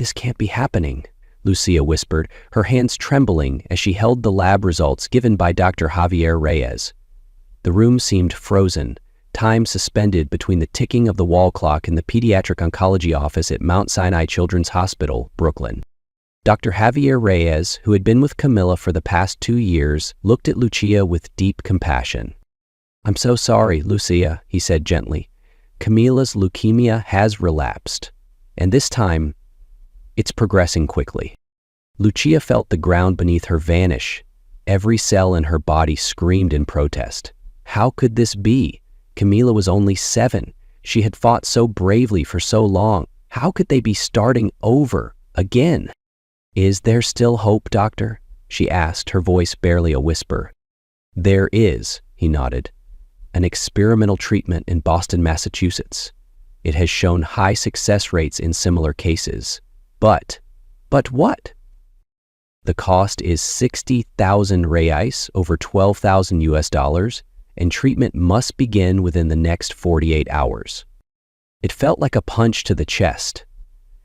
This can't be happening, Lucia whispered, her hands trembling as she held the lab results given by Dr. Javier Reyes. The room seemed frozen, time suspended between the ticking of the wall clock in the pediatric oncology office at Mount Sinai Children's Hospital, Brooklyn. Dr. Javier Reyes, who had been with Camila for the past 2 years, looked at Lucia with deep compassion. "I'm so sorry, Lucia," he said gently. "Camila's leukemia has relapsed, and this time, it's progressing quickly." Lucia felt the ground beneath her vanish. Every cell in her body screamed in protest. How could this be? Camila was only 7. She had fought so bravely for so long. How could they be starting over again? "Is there still hope, doctor?" she asked, her voice barely a whisper. "There is," he nodded. "An experimental treatment in Boston, Massachusetts. It has shown high success rates in similar cases. But what? The cost is 60,000 reais, over $12,000, and treatment must begin within the next 48 hours. It felt like a punch to the chest.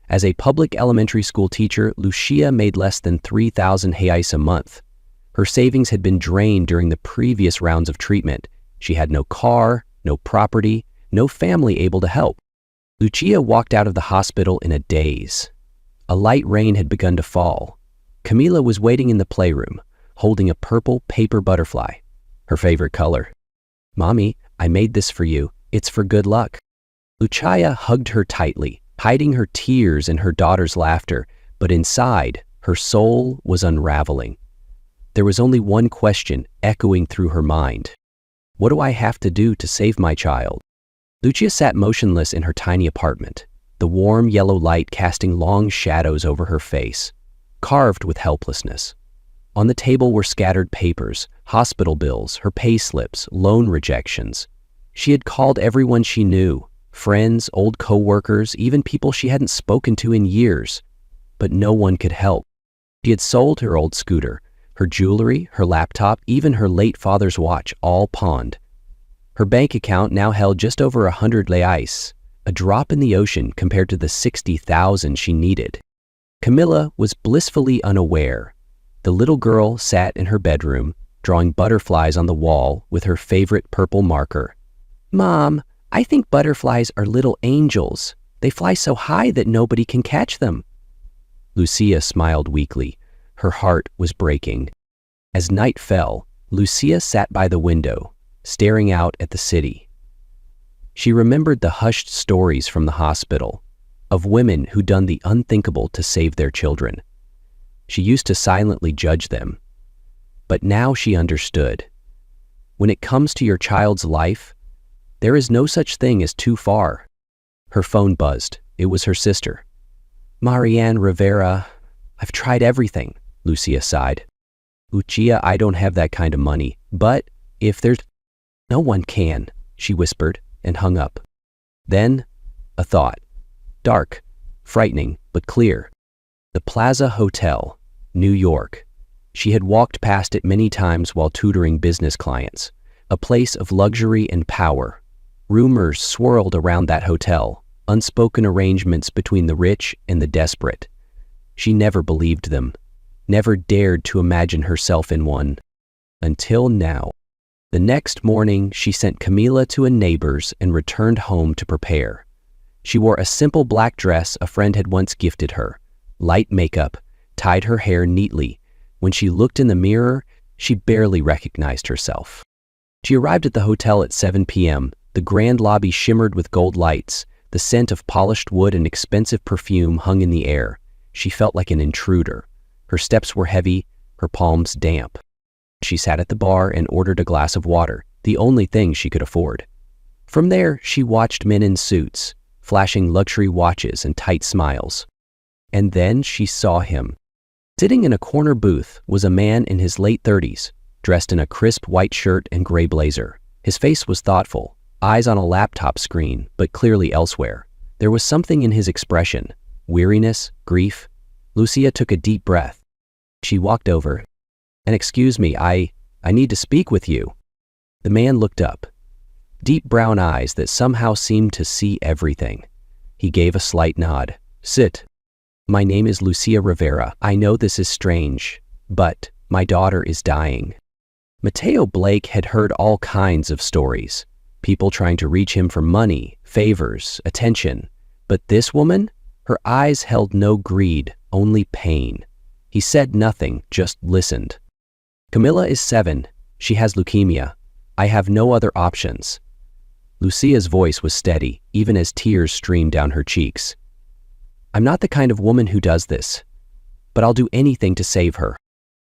As a public elementary school teacher, Lucia made less than 3,000 reais a month. Her savings had been drained during the previous rounds of treatment. She had no car, no property, no family able to help. Lucia walked out of the hospital in a daze. A light rain had begun to fall. Camila was waiting in the playroom, holding a purple paper butterfly, her favorite color. "Mommy, I made this for you. It's for good luck." Lucia hugged her tightly, hiding her tears and her daughter's laughter, but inside, her soul was unraveling. There was only one question echoing through her mind. What do I have to do to save my child? Lucia sat motionless in her tiny apartment, the warm yellow light casting long shadows over her face, carved with helplessness. On the table were scattered papers, hospital bills, her pay slips, loan rejections. She had called everyone she knew, friends, old co-workers, even people she hadn't spoken to in years, but no one could help. She had sold her old scooter, her jewelry, her laptop, even her late father's watch, all pawned. Her bank account now held just over 100 reais, a drop in the ocean compared to the 60,000 she needed. Camila was blissfully unaware. The little girl sat in her bedroom, drawing butterflies on the wall with her favorite purple marker. "Mom, I think butterflies are little angels. They fly so high that nobody can catch them." Lucia smiled weakly. Her heart was breaking. As night fell, Lucia sat by the window, staring out at the city. She remembered the hushed stories from the hospital, of women who'd done the unthinkable to save their children. She used to silently judge them. But now she understood. When it comes to your child's life, there is no such thing as too far. Her phone buzzed. It was her sister. "Marianne Rivera, I've tried everything," Lucia sighed. "Lucia, I don't have that kind of money, but if there's—" "No one can," she whispered and hung up. Then, a thought. Dark, frightening, but clear. The Plaza Hotel, New York. She had walked past it many times while tutoring business clients. A place of luxury and power. Rumors swirled around that hotel, unspoken arrangements between the rich and the desperate. She never believed them, never dared to imagine herself in one. Until now. The next morning, she sent Camila to a neighbor's and returned home to prepare. She wore a simple black dress a friend had once gifted her, light makeup, tied her hair neatly. When she looked in the mirror, she barely recognized herself. She arrived at the hotel at 7 p.m. The grand lobby shimmered with gold lights. The scent of polished wood and expensive perfume hung in the air. She felt like an intruder. Her steps were heavy, her palms damp. She sat at the bar and ordered a glass of water, the only thing she could afford. From there, she watched men in suits, flashing luxury watches and tight smiles. And then she saw him. Sitting in a corner booth was a man in his late 30s, dressed in a crisp white shirt and gray blazer. His face was thoughtful, eyes on a laptop screen, but clearly elsewhere. There was something in his expression, weariness, grief. Lucia took a deep breath. She walked over. "And excuse me, I need to speak with you." The man looked up. Deep brown eyes that somehow seemed to see everything. He gave a slight nod. "Sit." My name is Lucia Rivera. I know this is strange, but my daughter is dying. Mateo Blake had heard all kinds of stories. People trying to reach him for money, favors, attention. But this woman? Her eyes held no greed, only pain. He said nothing, just listened. Camilla is 7. She has leukemia. I have no other options. Lucia's voice was steady, even as tears streamed down her cheeks. I'm not the kind of woman who does this, but I'll do anything to save her.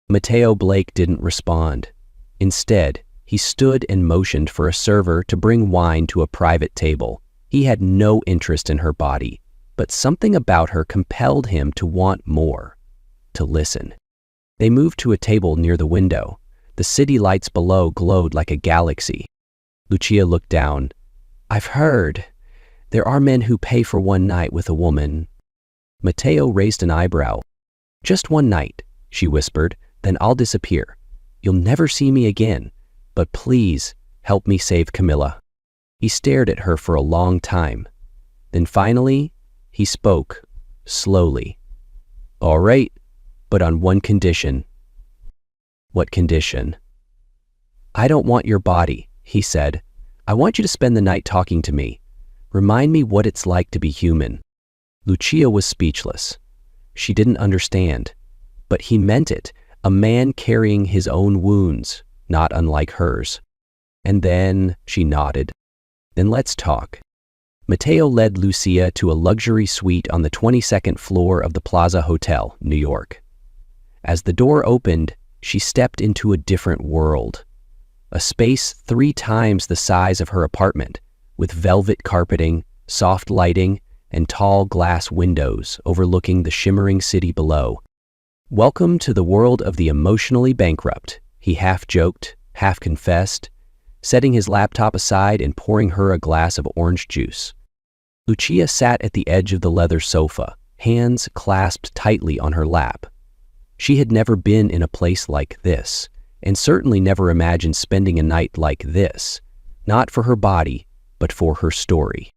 Mateo Blake didn't respond. Instead, he stood and motioned for a server to bring wine to a private table. He had no interest in her body, but something about her compelled him to want more, to listen. They moved to a table near the window. The city lights below glowed like a galaxy. Lucia looked down. I've heard. There are men who pay for one night with a woman. Mateo raised an eyebrow. Just one night, she whispered, then I'll disappear. You'll never see me again, but please help me save Camilla. He stared at her for a long time. Then finally, he spoke, slowly. All right, but on one condition. What condition? I don't want your body, he said. I want you to spend the night talking to me. Remind me what it's like to be human. Lucia was speechless. She didn't understand, but he meant it. A man carrying his own wounds, not unlike hers. And then she nodded. Then let's talk. Mateo led Lucia to a luxury suite on the 22nd floor of the Plaza Hotel, New York. As the door opened, she stepped into a different world. A space 3 times the size of her apartment, with velvet carpeting, soft lighting, and tall glass windows overlooking the shimmering city below. Welcome to the world of the emotionally bankrupt, he half joked, half confessed, setting his laptop aside and pouring her a glass of orange juice. Lucia sat at the edge of the leather sofa, hands clasped tightly on her lap. She had never been in a place like this, and certainly never imagined spending a night like this, not for her body, but for her story.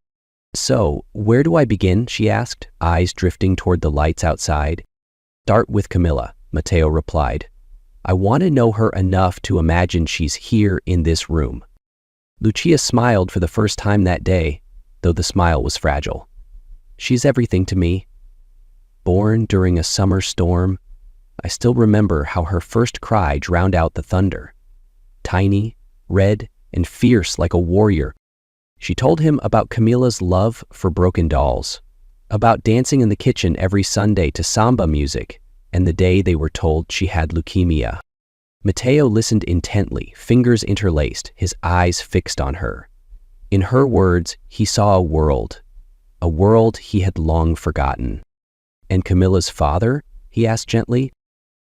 So, where do I begin? She asked, eyes drifting toward the lights outside. Start with Camilla, Mateo replied. I want to know her enough to imagine she's here in this room. Lucia smiled for the first time that day, though the smile was fragile. She's everything to me. Born during a summer storm, I still remember how her first cry drowned out the thunder. Tiny, red, and fierce like a warrior, she told him about Camila's love for broken dolls, about dancing in the kitchen every Sunday to samba music, and the day they were told she had leukemia. Mateo listened intently, fingers interlaced, his eyes fixed on her. In her words, he saw a world he had long forgotten. And Camilla's father? He asked gently.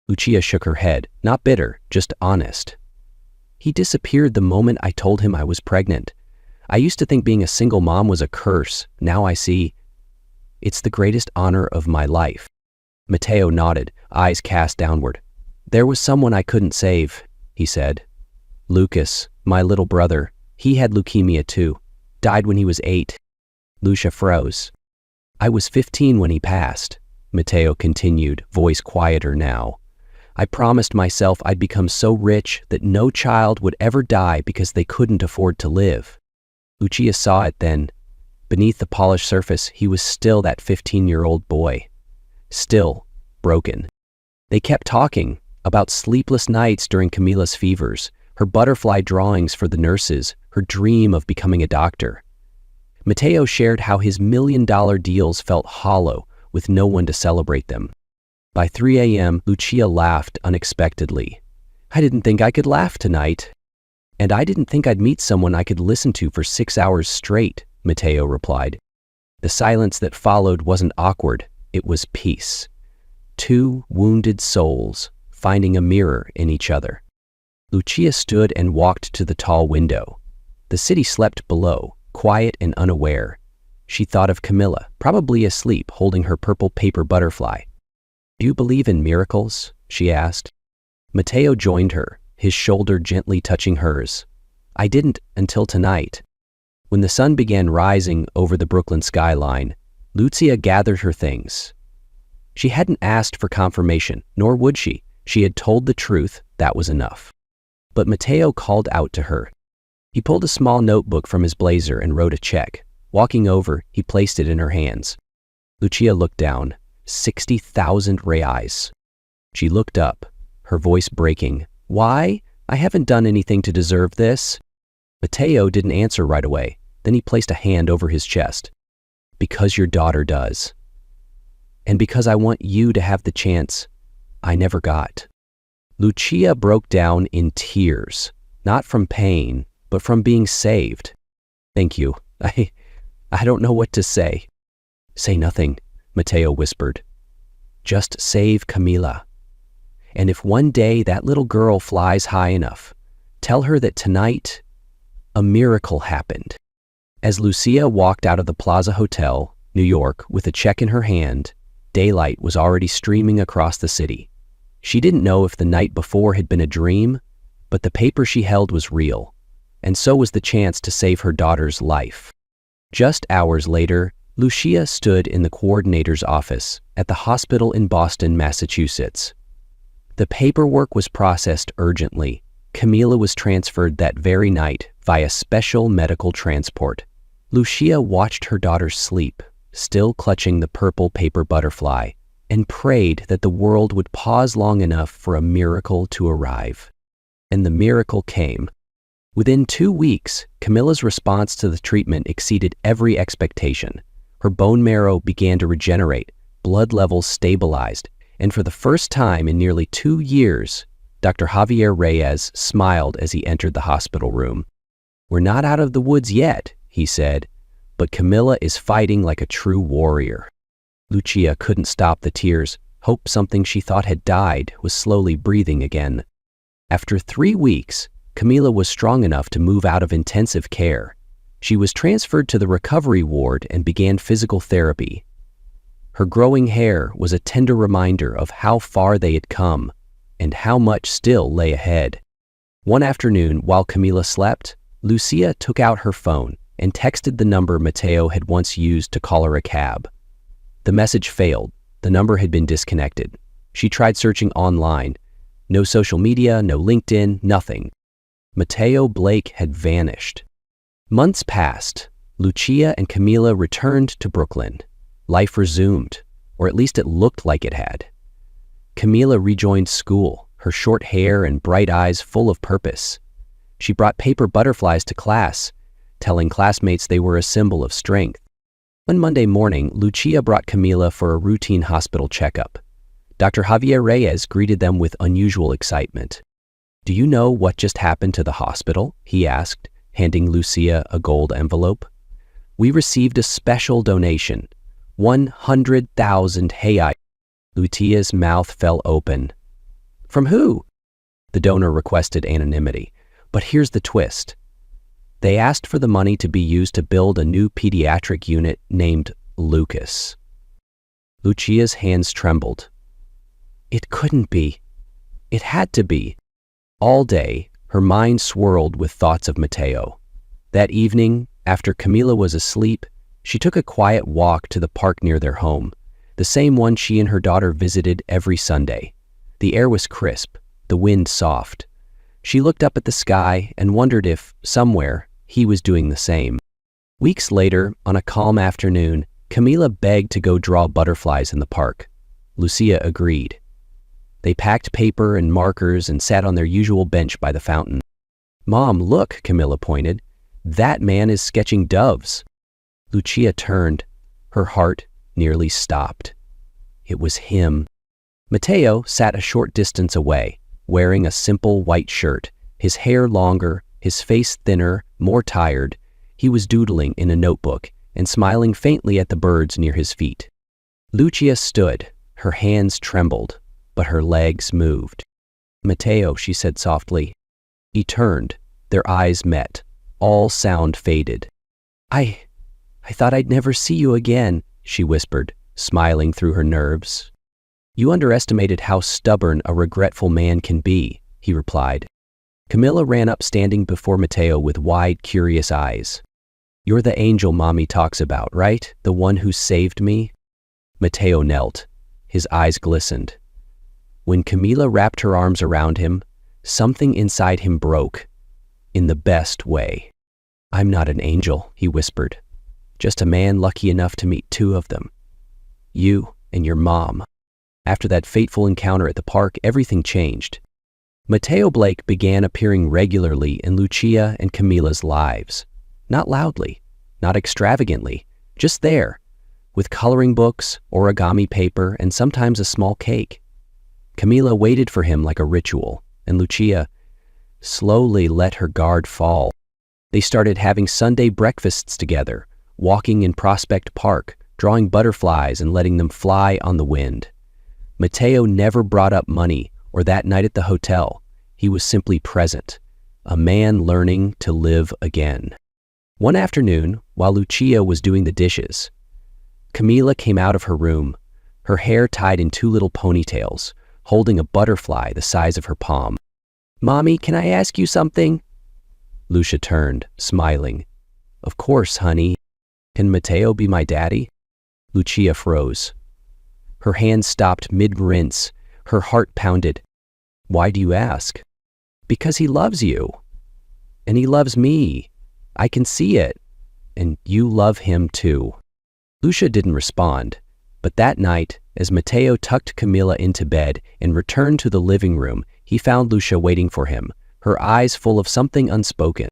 Lucia shook her head, not bitter, just honest. He disappeared the moment I told him I was pregnant. I used to think being a single mom was a curse. Now I see it's the greatest honor of my life. Mateo nodded, eyes cast downward. There was someone I couldn't save, he said. Lucas, my little brother, he had leukemia too. Died when he was 8. Lucia froze. I was 15 when he passed, Mateo continued, voice quieter now. I promised myself I'd become so rich that no child would ever die because they couldn't afford to live. Lucia saw it then. Beneath the polished surface, he was still that 15-year-old boy. Still broken. They kept talking about sleepless nights during Camila's fevers, her butterfly drawings for the nurses, her dream of becoming a doctor. Mateo shared how his million-dollar deals felt hollow with no one to celebrate them. By 3 a.m., Lucia laughed unexpectedly. I didn't think I could laugh tonight. And I didn't think I'd meet someone I could listen to for 6 hours straight, Mateo replied. The silence that followed wasn't awkward, it was peace. 2 wounded souls finding a mirror in each other. Lucia stood and walked to the tall window. The city slept below, quiet and unaware. She thought of Camilla, probably asleep, holding her purple paper butterfly. Do you believe in miracles? She asked. Mateo joined her, his shoulder gently touching hers. I didn't until tonight. When the sun began rising over the Brooklyn skyline, Lucia gathered her things. She hadn't asked for confirmation, nor would she. She had told the truth, that was enough. But Matteo called out to her. He pulled a small notebook from his blazer and wrote a check. Walking over, he placed it in her hands. Lucia looked down. 60,000 reais. She looked up, her voice breaking. Why? I haven't done anything to deserve this. Matteo didn't answer right away. Then he placed a hand over his chest. Because your daughter does. And because I want you to have the chance I never got. Lucia broke down in tears, not from pain, but from being saved. Thank you. I don't know what to say. Say nothing, Matteo whispered. Just save Camila. And if one day that little girl flies high enough, tell her that tonight a miracle happened. As Lucia walked out of the Plaza Hotel, New York, with a check in her hand, daylight was already streaming across the city. She didn't know if the night before had been a dream, but the paper she held was real, and so was the chance to save her daughter's life. Just hours later, Lucia stood in the coordinator's office at the hospital in Boston, Massachusetts. The paperwork was processed urgently. Camila was transferred that very night via special medical transport. Lucia watched her daughter sleep, still clutching the purple paper butterfly, and prayed that the world would pause long enough for a miracle to arrive. And the miracle came. Within 2 weeks, Camila's response to the treatment exceeded every expectation. Her bone marrow began to regenerate, blood levels stabilized, and for the first time in nearly 2 years, Dr. Javier Reyes smiled as he entered the hospital room. We're not out of the woods yet, he said, but Camila is fighting like a true warrior. Lucia couldn't stop the tears. Hope something she thought had died was slowly breathing again. After 3 weeks, Camila was strong enough to move out of intensive care. She was transferred to the recovery ward and began physical therapy. Her growing hair was a tender reminder of how far they had come and how much still lay ahead. One afternoon, while Camila slept, Lucia took out her phone and texted the number Matteo had once used to call her a cab. The message failed. The number had been disconnected. She tried searching online. No social media, no LinkedIn, nothing. Matteo Blake had vanished. Months passed. Lucia and Camila returned to Brooklyn. Life resumed, or at least it looked like it had. Camila rejoined school, her short hair and bright eyes full of purpose. She brought paper butterflies to class, telling classmates they were a symbol of strength. One Monday morning, Lucia brought Camila for a routine hospital checkup. Dr. Javier Reyes greeted them with unusual excitement. Do you know what just happened to the hospital? He asked, handing Lucia a gold envelope. We received a special donation, 100,000 reais. Lucia's mouth fell open. From who? The donor requested anonymity. But here's the twist. They asked for the money to be used to build a new pediatric unit named Lucas. Lucia's hands trembled. It couldn't be. It had to be. All day, her mind swirled with thoughts of Matteo. That evening, after Camila was asleep, she took a quiet walk to the park near their home, the same one she and her daughter visited every Sunday. The air was crisp, the wind soft. She looked up at the sky and wondered if, somewhere, he was doing the same. Weeks later, on a calm afternoon, Camila begged to go draw butterflies in the park. Lucia agreed. They packed paper and markers and sat on their usual bench by the fountain. Mom, look, Camila pointed. That man is sketching doves. Lucia turned. Her heart nearly stopped. It was him. Matteo sat a short distance away, wearing a simple white shirt, his hair longer, his face thinner, more tired. He was doodling in a notebook and smiling faintly at the birds near his feet. Lucia stood. Her hands trembled, but her legs moved. Matteo, she said softly. He turned. Their eyes met. All sound faded. I thought I'd never see you again, she whispered, smiling through her nerves. You underestimated how stubborn a regretful man can be, he replied. Camila ran up, standing before Matteo with wide, curious eyes. You're the angel Mommy talks about, right? The one who saved me? Matteo knelt. His eyes glistened. When Camila wrapped her arms around him, something inside him broke, in the best way. "I'm not an angel," he whispered. "Just a man lucky enough to meet two of them. You and your mom." After that fateful encounter at the park, everything changed. Mateo Blake began appearing regularly in Lucia and Camila's lives. Not loudly, not extravagantly, just there, with coloring books, origami paper, and sometimes a small cake. Camila waited for him like a ritual, and Lucia slowly let her guard fall. They started having Sunday breakfasts together, walking in Prospect Park, drawing butterflies and letting them fly on the wind. Mateo never brought up money or that night at the hotel. He was simply present, a man learning to live again. One afternoon, while Lucia was doing the dishes, Camila came out of her room, her hair tied in two little ponytails, holding a butterfly the size of her palm. "Mommy, can I ask you something?" Lucia turned, smiling. "Of course, honey. Can Mateo be my daddy?" Lucia froze. Her hand stopped mid-rinse. Her heart pounded. "Why do you ask?" "Because he loves you. And he loves me. I can see it. And you love him too." Lucia didn't respond, but that night, as Mateo tucked Camila into bed and returned to the living room, he found Lucia waiting for him, her eyes full of something unspoken.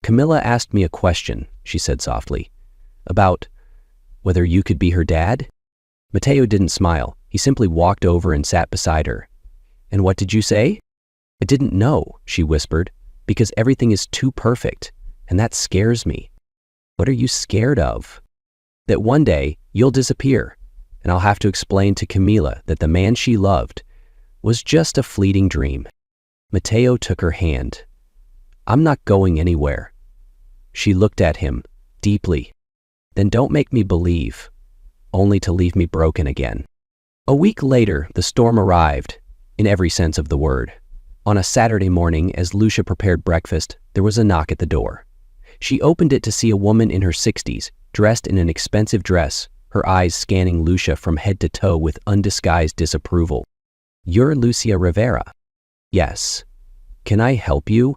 "Camila asked me a question," she said softly, "about whether you could be her dad?" Mateo didn't smile. He simply walked over and sat beside her. "And what did you say?" "I didn't know," she whispered, "because everything is too perfect, and that scares me." "What are you scared of?" "That one day you'll disappear, and I'll have to explain to Camila that the man she loved was just a fleeting dream." Mateo took her hand. "I'm not going anywhere." She looked at him deeply. "Then don't make me believe, only to leave me broken again." A week later, the storm arrived, in every sense of the word. On a Saturday morning, as Lucia prepared breakfast, there was a knock at the door. She opened it to see a woman in her 60s, dressed in an expensive dress, her eyes scanning Lucia from head to toe with undisguised disapproval. "You're Lucia Rivera." "Yes." "Can I help you?"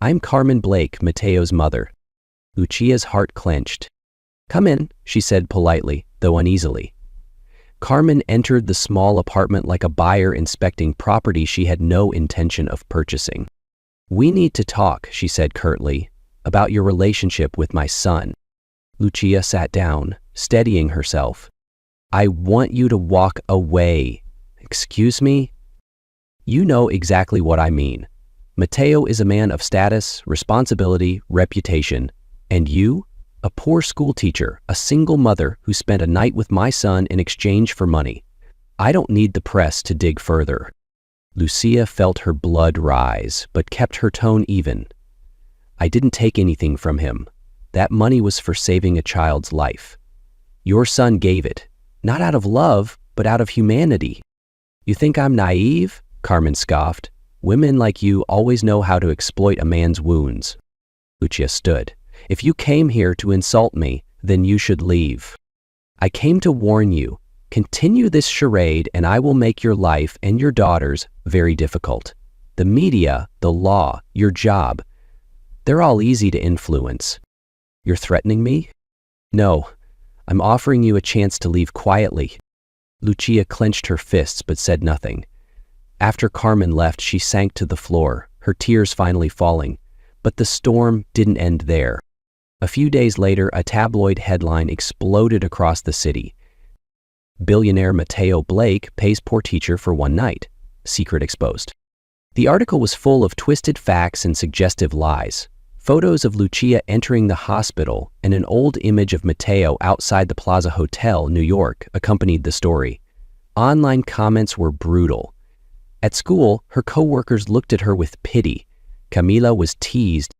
"I'm Carmen Blake, Mateo's mother." Lucia's heart clenched. "Come in," she said politely, though uneasily. Carmen entered the small apartment like a buyer inspecting property she had no intention of purchasing. "We need to talk," she said curtly, "about your relationship with my son." Lucia sat down, steadying herself. "I want you to walk away." "Excuse me?" "You know exactly what I mean. Mateo is a man of status, responsibility, reputation. And you? A poor school teacher, a single mother who spent a night with my son in exchange for money. I don't need the press to dig further." Lucia felt her blood rise, but kept her tone even. "I didn't take anything from him. That money was for saving a child's life. Your son gave it, not out of love, but out of humanity." "You think I'm naive?" Carmen scoffed. "Women like you always know how to exploit a man's wounds." Lucia stood. "If you came here to insult me, then you should leave. I came to warn you. Continue this charade and I will make your life and your daughter's very difficult. The media, the law, your job, they're all easy to influence." "You're threatening me?" "No, I'm offering you a chance to leave quietly." Lucia clenched her fists but said nothing. After Carmen left, she sank to the floor, her tears finally falling. But the storm didn't end there. A few days later, a tabloid headline exploded across the city. "Billionaire Mateo Blake pays poor teacher for one night. Secret exposed." The article was full of twisted facts and suggestive lies. Photos of Lucia entering the hospital and an old image of Mateo outside the Plaza Hotel, New York, accompanied the story. Online comments were brutal. At school, her coworkers looked at her with pity. Camila was teased.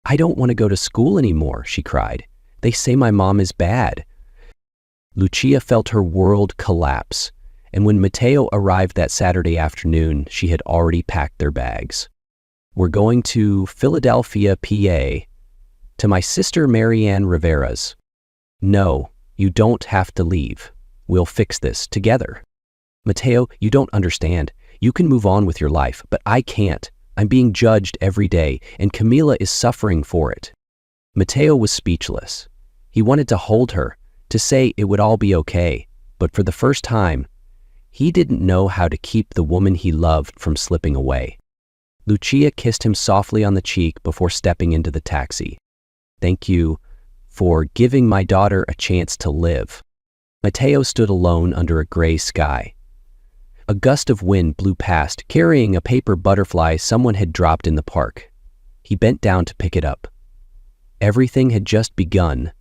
"I don't want to go to school anymore," she cried. "They say my mom is bad." Lucia felt her world collapse, and when Mateo arrived that Saturday afternoon, she had already packed their bags. "We're going to Philadelphia, PA, to my sister Marianne Rivera's." "No, you don't have to leave. We'll fix this together." Matteo, you don't understand. You can move on with your life, but I can't. I'm being judged every day, and Camila is suffering for it. Matteo was speechless. He wanted to hold her, to say it would all be okay, but for the first time, he didn't know how to keep the woman he loved from slipping away. Lucia kissed him softly on the cheek before stepping into the taxi. Thank you for giving my daughter a chance to live. Matteo stood alone under a gray sky. A gust of wind blew past, carrying a paper butterfly someone had dropped in the park. He bent down to pick it up. Everything had just begun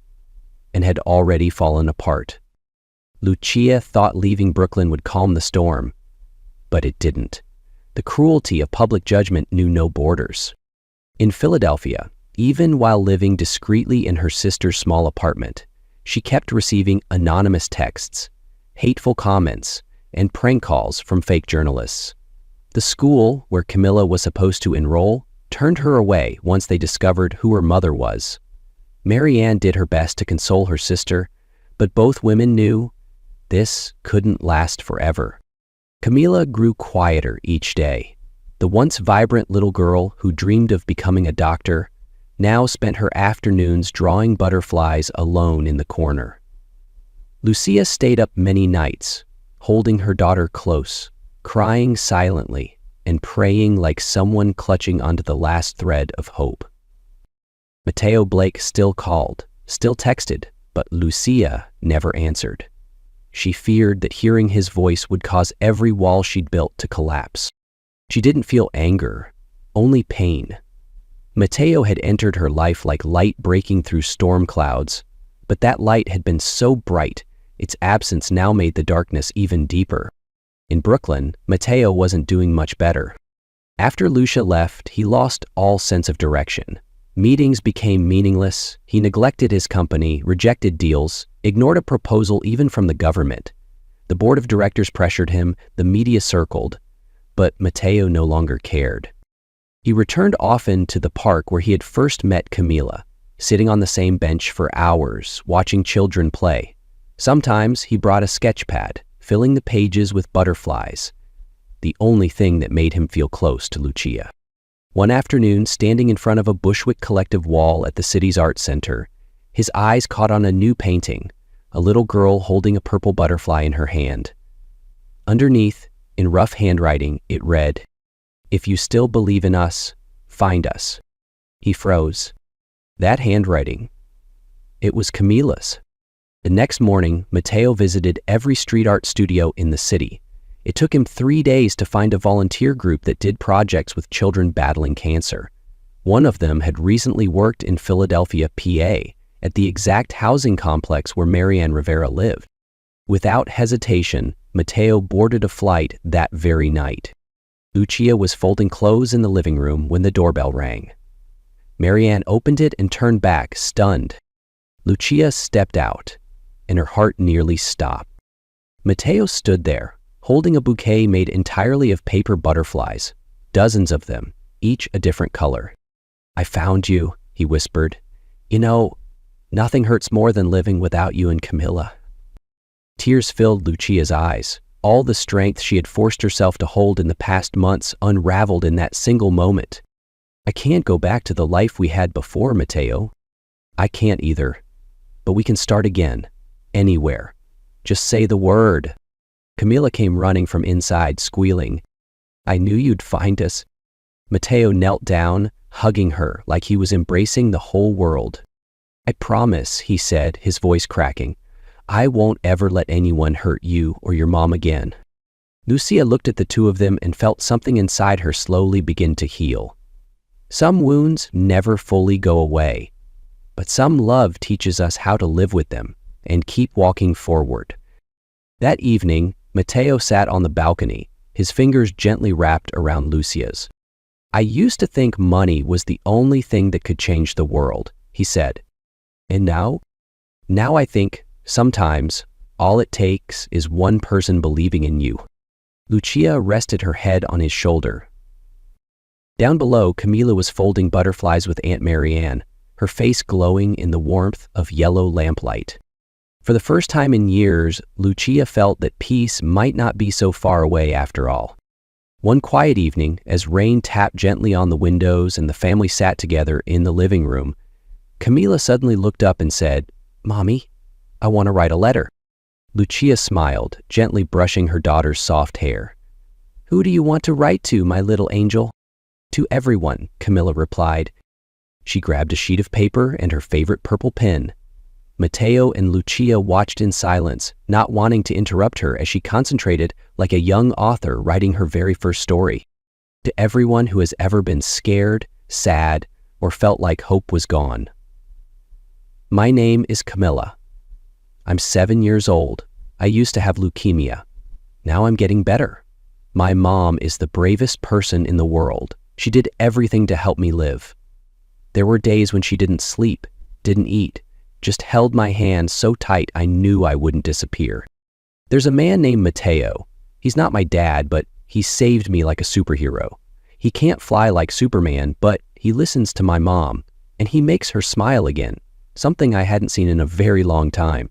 and had already fallen apart. Lucia thought leaving Brooklyn would calm the storm, but it didn't. The cruelty of public judgment knew no borders. In Philadelphia, even while living discreetly in her sister's small apartment, she kept receiving anonymous texts, hateful comments, and prank calls from fake journalists. The school where Camila was supposed to enroll turned her away once they discovered who her mother was. Marianne did her best to console her sister, but both women knew this couldn't last forever. Camila grew quieter each day. The once vibrant little girl who dreamed of becoming a doctor now spent her afternoons drawing butterflies alone in the corner. Lucia stayed up many nights, holding her daughter close, crying silently, and praying like someone clutching onto the last thread of hope. Matteo Blake still called, still texted, but Lucia never answered. She feared that hearing his voice would cause every wall she'd built to collapse. She didn't feel anger, only pain. Matteo had entered her life like light breaking through storm clouds, but that light had been so bright, its absence now made the darkness even deeper. In Brooklyn, Matteo wasn't doing much better. After Lucia left, he lost all sense of direction. Meetings became meaningless, he neglected his company, rejected deals, ignored a proposal even from the government. The board of directors pressured him, the media circled, but Matteo no longer cared. He returned often to the park where he had first met Camila, sitting on the same bench for hours, watching children play. Sometimes he brought a sketch pad, filling the pages with butterflies, the only thing that made him feel close to Lucia. One afternoon, standing in front of a Bushwick Collective wall at the city's art center, his eyes caught on a new painting, a little girl holding a purple butterfly in her hand. Underneath, in rough handwriting, it read, "If you still believe in us, find us." He froze. That handwriting, it was Camila's. The next morning, Matteo visited every street art studio in the city. It took him 3 days to find a volunteer group that did projects with children battling cancer. One of them had recently worked in Philadelphia, PA, at the exact housing complex where Marianne Rivera lived. Without hesitation, Matteo boarded a flight that very night. Lucia was folding clothes in the living room when the doorbell rang. Marianne opened it and turned back, stunned. Lucia stepped out, and her heart nearly stopped. Matteo stood there, holding a bouquet made entirely of paper butterflies, dozens of them, each a different color. "I found you," he whispered. "You know, nothing hurts more than living without you and Camila." Tears filled Lucia's eyes. All the strength she had forced herself to hold in the past months unraveled in that single moment. "I can't go back to the life we had before, Matteo." "I can't either. But we can start again. Anywhere. Just say the word." Camila came running from inside, squealing. "I knew you'd find us." Matteo knelt down, hugging her like he was embracing the whole world. "I promise," he said, his voice cracking, "I won't ever let anyone hurt you or your mom again." Lucia looked at the two of them and felt something inside her slowly begin to heal. Some wounds never fully go away, but some love teaches us how to live with them and keep walking forward. That evening, Matteo sat on the balcony, his fingers gently wrapped around Lucia's. "I used to think money was the only thing that could change the world," he said. "And now? Now I think, sometimes, all it takes is one person believing in you." Lucia rested her head on his shoulder. Down below, Camila was folding butterflies with Aunt Marianne, her face glowing in the warmth of yellow lamplight. For the first time in years, Lucia felt that peace might not be so far away after all. One quiet evening, as rain tapped gently on the windows and the family sat together in the living room, Camila suddenly looked up and said, "Mommy, I want to write a letter." Lucia smiled, gently brushing her daughter's soft hair. "Who do you want to write to, my little angel?" "To everyone," Camila replied. She grabbed a sheet of paper and her favorite purple pen. Matteo and Lucia watched in silence, not wanting to interrupt her as she concentrated like a young author writing her very first story. To everyone who has ever been scared, sad, or felt like hope was gone. My name is Camilla. I'm 7 years old. I used to have leukemia. Now I'm getting better. My mom is the bravest person in the world. She did everything to help me live. There were days when she didn't sleep, didn't eat, just held my hand so tight I knew I wouldn't disappear. There's a man named Matteo. He's not my dad, but he saved me like a superhero. He can't fly like Superman, but he listens to my mom, and he makes her smile again, something I hadn't seen in a very long time.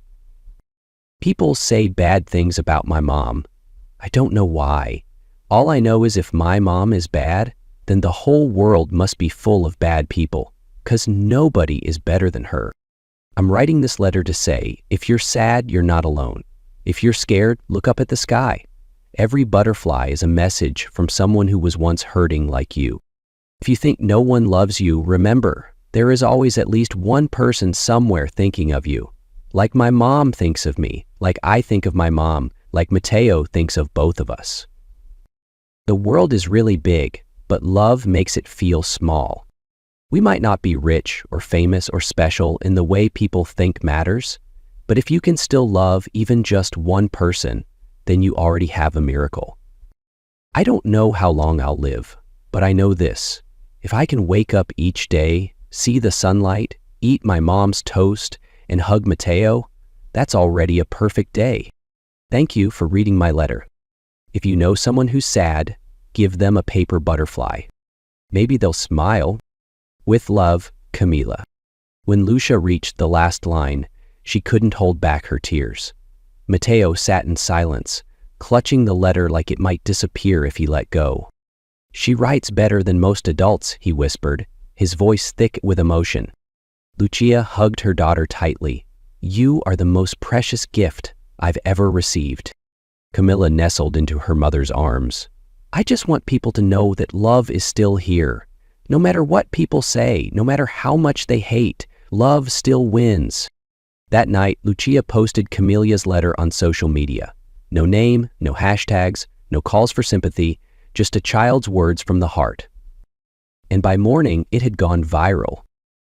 People say bad things about my mom. I don't know why. All I know is if my mom is bad, then the whole world must be full of bad people, 'cause nobody is better than her. I'm writing this letter to say, if you're sad, you're not alone. If you're scared, look up at the sky. Every butterfly is a message from someone who was once hurting like you. If you think no one loves you, remember, there is always at least one person somewhere thinking of you. Like my mom thinks of me, like I think of my mom, like Matteo thinks of both of us. The world is really big, but love makes it feel small. We might not be rich or famous or special in the way people think matters, but if you can still love even just one person, then you already have a miracle. I don't know how long I'll live, but I know this. If I can wake up each day, see the sunlight, eat my mom's toast, and hug Matteo, that's already a perfect day. Thank you for reading my letter. If you know someone who's sad, give them a paper butterfly. Maybe they'll smile. With love, Camila. When Lucia reached the last line, she couldn't hold back her tears. Matteo sat in silence, clutching the letter like it might disappear if he let go. "She writes better than most adults," he whispered, his voice thick with emotion. Lucia hugged her daughter tightly. "You are the most precious gift I've ever received." Camilla nestled into her mother's arms. "I just want people to know that love is still here. No matter what people say, no matter how much they hate, love still wins." That night, Lucia posted Camilla's letter on social media. No name, no hashtags, no calls for sympathy, just a child's words from the heart. And by morning, it had gone viral.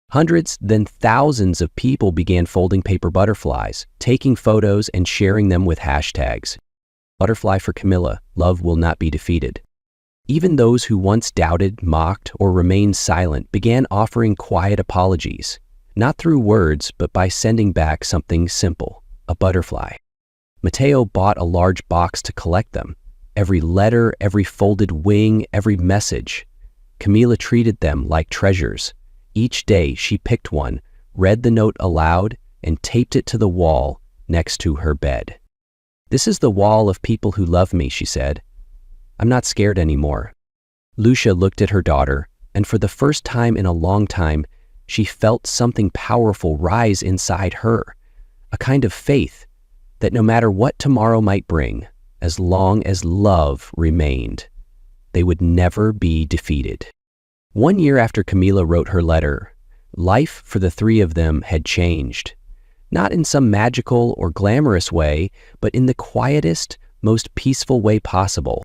Hundreds, then thousands of people began folding paper butterflies, taking photos and sharing them with hashtags. Butterfly for Camilla, love will not be defeated. Even those who once doubted, mocked, or remained silent began offering quiet apologies, not through words, but by sending back something simple, a butterfly. Matteo bought a large box to collect them. Every letter, every folded wing, every message. Camila treated them like treasures. Each day she picked one, read the note aloud, and taped it to the wall next to her bed. "This is the wall of people who love me," she said. "I'm not scared anymore." Lucia looked at her daughter, and for the first time in a long time, she felt something powerful rise inside her, a kind of faith that no matter what tomorrow might bring, as long as love remained, they would never be defeated. 1 year after Camila wrote her letter, life for the three of them had changed. Not in some magical or glamorous way, but in the quietest, most peaceful way possible.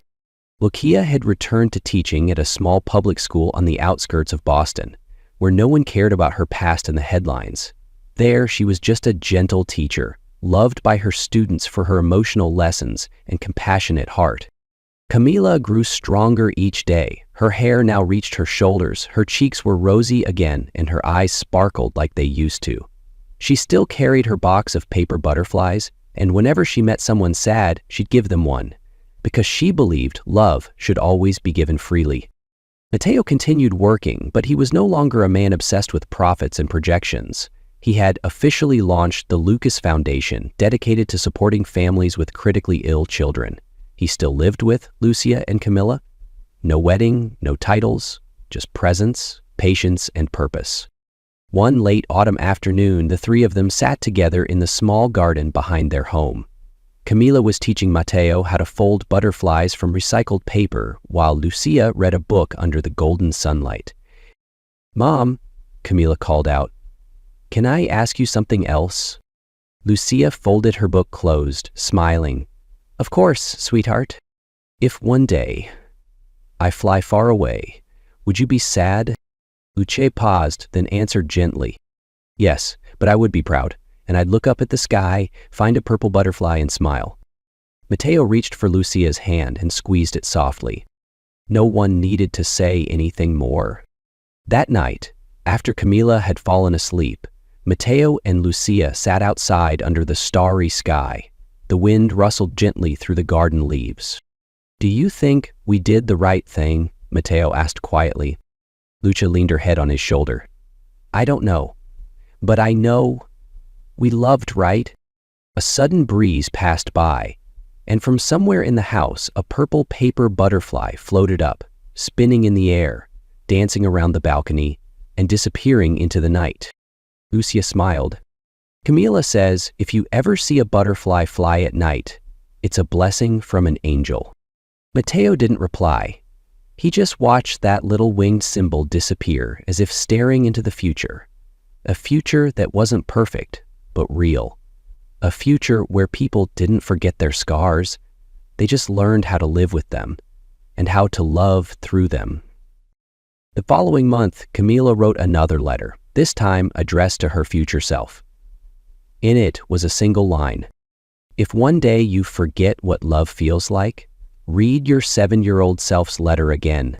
Lucia had returned to teaching at a small public school on the outskirts of Boston, where no one cared about her past in the headlines. There, she was just a gentle teacher, loved by her students for her emotional lessons and compassionate heart. Camila grew stronger each day. Her hair now reached her shoulders, her cheeks were rosy again, and her eyes sparkled like they used to. She still carried her box of paper butterflies, and whenever she met someone sad, she'd give them one, because she believed love should always be given freely. Matteo continued working, but he was no longer a man obsessed with profits and projections. He had officially launched the Lucas Foundation, dedicated to supporting families with critically ill children. He still lived with Lucia and Camilla. No wedding, no titles, just presence, patience, and purpose. One late autumn afternoon, the three of them sat together in the small garden behind their home. Camila was teaching Matteo how to fold butterflies from recycled paper, while Lucia read a book under the golden sunlight. "Mom," Camila called out, "can I ask you something else?" Lucia folded her book closed, smiling. "Of course, sweetheart. If one day I fly far away, would you be sad?" Lucia paused, then answered gently, "Yes, but I would be proud, and I'd look up at the sky, find a purple butterfly, and smile." Matteo reached for Lucia's hand and squeezed it softly. No one needed to say anything more. That night, after Camila had fallen asleep, Matteo and Lucia sat outside under the starry sky. The wind rustled gently through the garden leaves. "Do you think we did the right thing?" Matteo asked quietly. Lucia leaned her head on his shoulder. "I don't know, but I know we loved, right?" A sudden breeze passed by, and from somewhere in the house, a purple paper butterfly floated up, spinning in the air, dancing around the balcony, and disappearing into the night. Lucia smiled. "Camila says if you ever see a butterfly fly at night, it's a blessing from an angel." Matteo didn't reply. He just watched that little winged symbol disappear, as if staring into the future. A future that wasn't perfect, but real. A future where people didn't forget their scars. They just learned how to live with them, and how to love through them. The following month, Camila wrote another letter, this time addressed to her future self. In it was a single line: "If one day you forget what love feels like, read your 7-year-old self's letter again."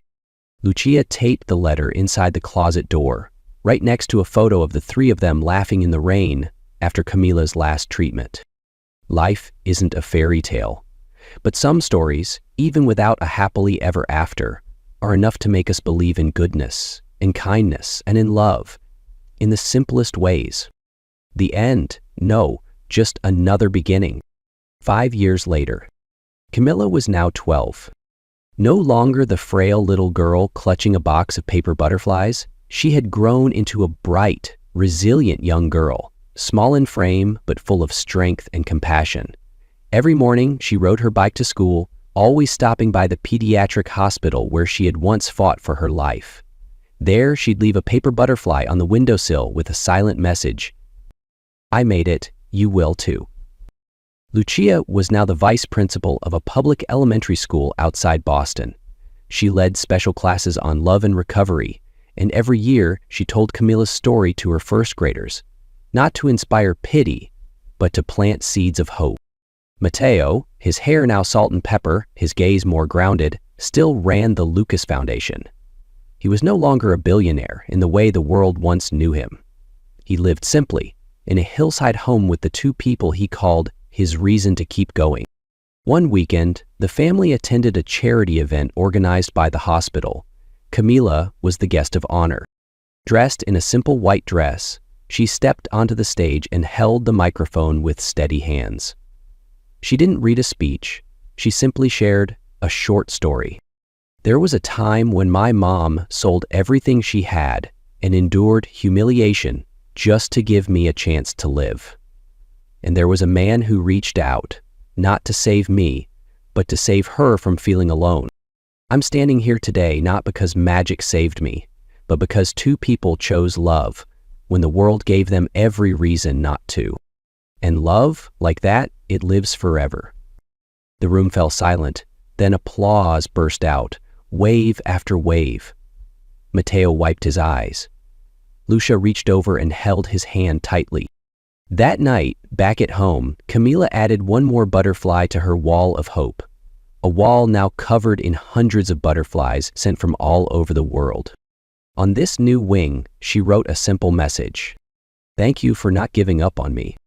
Lucia taped the letter inside the closet door, right next to a photo of the three of them laughing in the rain after Camila's last treatment. Life isn't a fairy tale, but some stories, even without a happily ever after, are enough to make us believe in goodness, in kindness, and in love, in the simplest ways. The end? No, just another beginning. 5 years later, Camila was now 12. No longer the frail little girl clutching a box of paper butterflies, she had grown into a bright, resilient young girl, small in frame but full of strength and compassion. Every morning, she rode her bike to school, always stopping by the pediatric hospital where she had once fought for her life. There, she'd leave a paper butterfly on the windowsill with a silent message: "I made it, you will too." Lucia was now the vice principal of a public elementary school outside Boston. She led special classes on love and recovery, and every year she told Camila's story to her first graders, not to inspire pity, but to plant seeds of hope. Matteo, his hair now salt and pepper, his gaze more grounded, still ran the Lucas Foundation. He was no longer a billionaire in the way the world once knew him. He lived simply, in a hillside home with the two people he called his reason to keep going. One weekend, the family attended a charity event organized by the hospital. Camila was the guest of honor. Dressed in a simple white dress, she stepped onto the stage and held the microphone with steady hands. She didn't read a speech, she simply shared a short story. "There was a time when my mom sold everything she had and endured humiliation just to give me a chance to live. And there was a man who reached out, not to save me, but to save her from feeling alone. I'm standing here today not because magic saved me, but because two people chose love when the world gave them every reason not to. And love, like that, it lives forever." The room fell silent, then applause burst out, wave after wave. Matteo wiped his eyes. Lucia reached over and held his hand tightly. That night, back at home, Camila added one more butterfly to her wall of hope, a wall now covered in hundreds of butterflies sent from all over the world. On this new wing, she wrote a simple message: "Thank you for not giving up on me."